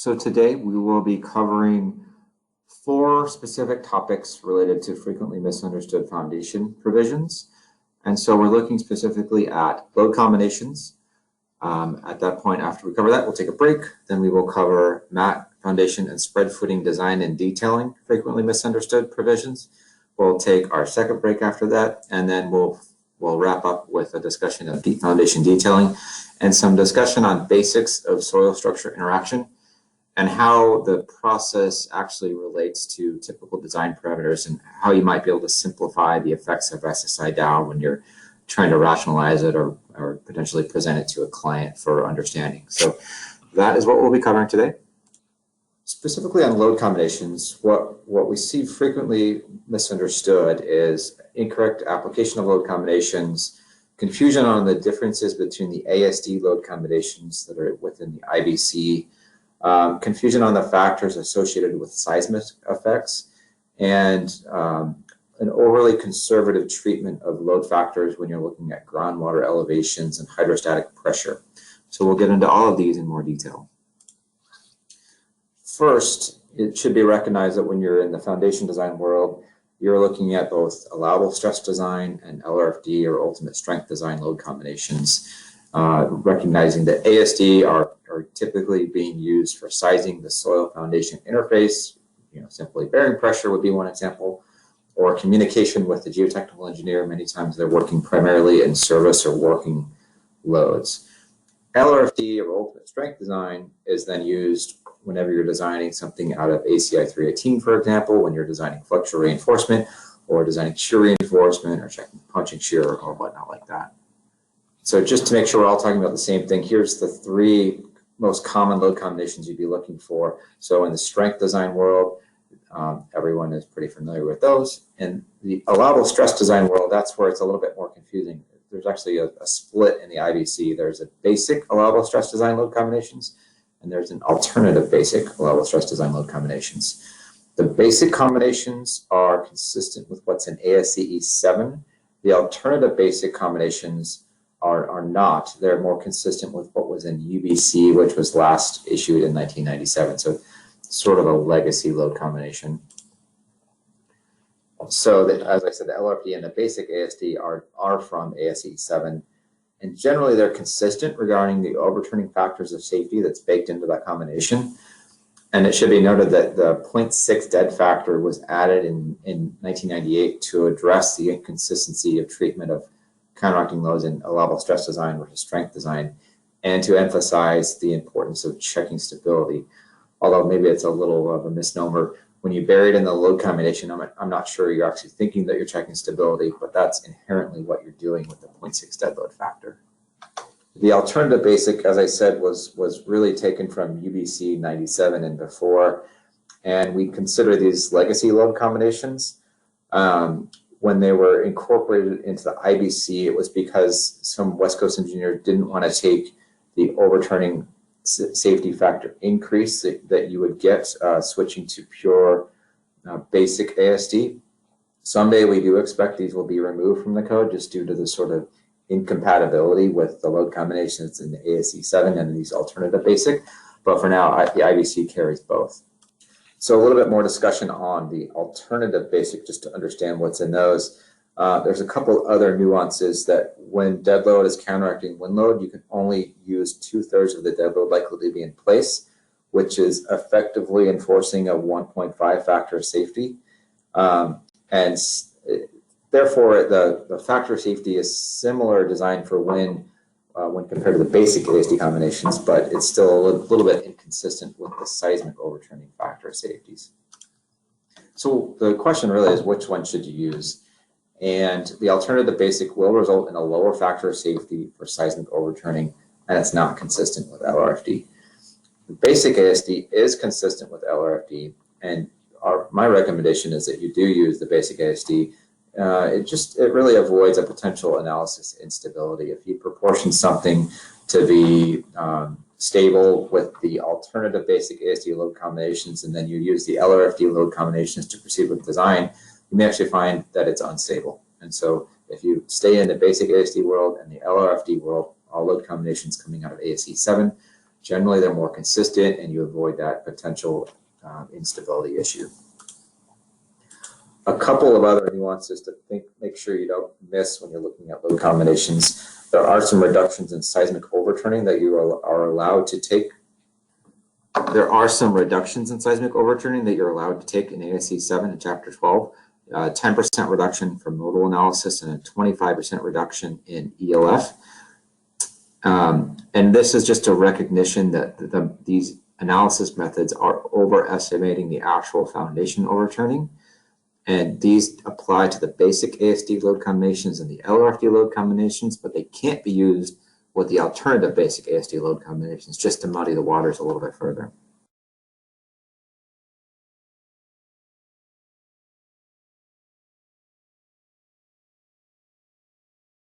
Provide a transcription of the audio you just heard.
So today we will be covering 4 specific topics related to frequently misunderstood foundation provisions. And so we're looking specifically at load combinations. At that point, after we cover that, we'll take a break. Then we will cover mat, foundation, and spread footing design and detailing frequently misunderstood provisions. We'll take our second break after that, and then we'll wrap up with a discussion of deep foundation detailing and some discussion on basics of soil structure interaction and how the process actually relates to typical design parameters and how you might be able to simplify the effects of SSI down when you're trying to rationalize it or potentially present it to a client for understanding. So that is what we'll be covering today. Specifically on load combinations, what we see frequently misunderstood is incorrect application of load combinations, confusion on the differences between the ASD load combinations that are within the IBC, confusion on the factors associated with seismic effects, and an overly conservative treatment of load factors when you're looking at groundwater elevations and hydrostatic pressure. So we'll get into all of these in more detail. First, it should be recognized that when you're in the foundation design world, you're looking at both allowable stress design and LRFD or ultimate strength design load combinations, recognizing that ASD are typically being used for sizing the soil foundation interface. Simply bearing pressure would be one example, or communication with the geotechnical engineer. Many times they're working primarily in service or working loads. LRFD or ultimate strength design is then used whenever you're designing something out of ACI 318, for example, when you're designing flexural reinforcement or designing shear reinforcement or checking punching shear or whatnot like that. So just to make sure we're all talking about the same thing, here's the 3 most common load combinations you'd be looking for. So in the strength design world, everyone is pretty familiar with those. In the allowable stress design world, that's where it's a little bit more confusing. There's actually a split in the IBC. There's a basic allowable stress design load combinations, and there's an alternative basic allowable stress design load combinations. The basic combinations are consistent with what's in ASCE 7. The alternative basic combinations are not. They're more consistent with what was in UBC, which was last issued in 1997. So sort of a legacy load combination. So as I said, the LRFD and the basic ASD are from ASCE 7. And generally, they're consistent regarding the overturning factors of safety that's baked into that combination. And it should be noted that the 0.6 dead factor was added in 1998 to address the inconsistency of treatment of counteracting loads in allowable stress design versus strength design, and to emphasize the importance of checking stability. Although maybe it's a little of a misnomer. When you bury it in the load combination, I'm not sure you're actually thinking that you're checking stability, but that's inherently what you're doing with the 0.6 dead load factor. The alternative basic, as I said, was really taken from UBC 97 and before, and we consider these legacy load combinations. When they were incorporated into the IBC, it was because some West Coast engineers didn't want to take the overturning safety factor increase that you would get switching to pure basic ASD. Someday we do expect these will be removed from the code just due to the sort of incompatibility with the load combinations in the ASCE 7 and these alternative basic. But for now, the IBC carries both. So a little bit more discussion on the alternative basic, just to understand what's in those. There's a couple other nuances that when dead load is counteracting wind load, you can only use 2/3 of the dead load likely to be in place, which is effectively enforcing a 1.5 factor of safety. Therefore, the factor of safety is similar design for wind when compared to the basic ASD combinations, but it's still a little bit inconsistent with the seismic overturning factor of safeties. So the question really is, which one should you use? And the alternative basic will result in a lower factor of safety for seismic overturning, and it's not consistent with LRFD. The basic ASD is consistent with LRFD, and my recommendation is that you do use the basic ASD. It really avoids a potential analysis instability. If you proportion something to be stable with the alternative basic ASD load combinations, and then you use the LRFD load combinations to proceed with design, you may actually find that it's unstable. And so if you stay in the basic ASD world and the LRFD world, all load combinations coming out of ASCE 7, Generally, they're more consistent and you avoid that potential instability issue. A couple of other nuances to make sure you don't miss when you're looking at load combinations. There are some reductions in seismic overturning that you are allowed to take. There are some reductions in seismic overturning that you're allowed to take in ASCE 7 and Chapter 12. 10% reduction for modal analysis and a 25% reduction in ELF. And this is just a recognition that these analysis methods are overestimating the actual foundation overturning. And these apply to the basic ASD load combinations and the LRFD load combinations, but they can't be used with the alternative basic ASD load combinations just to muddy the waters a little bit further.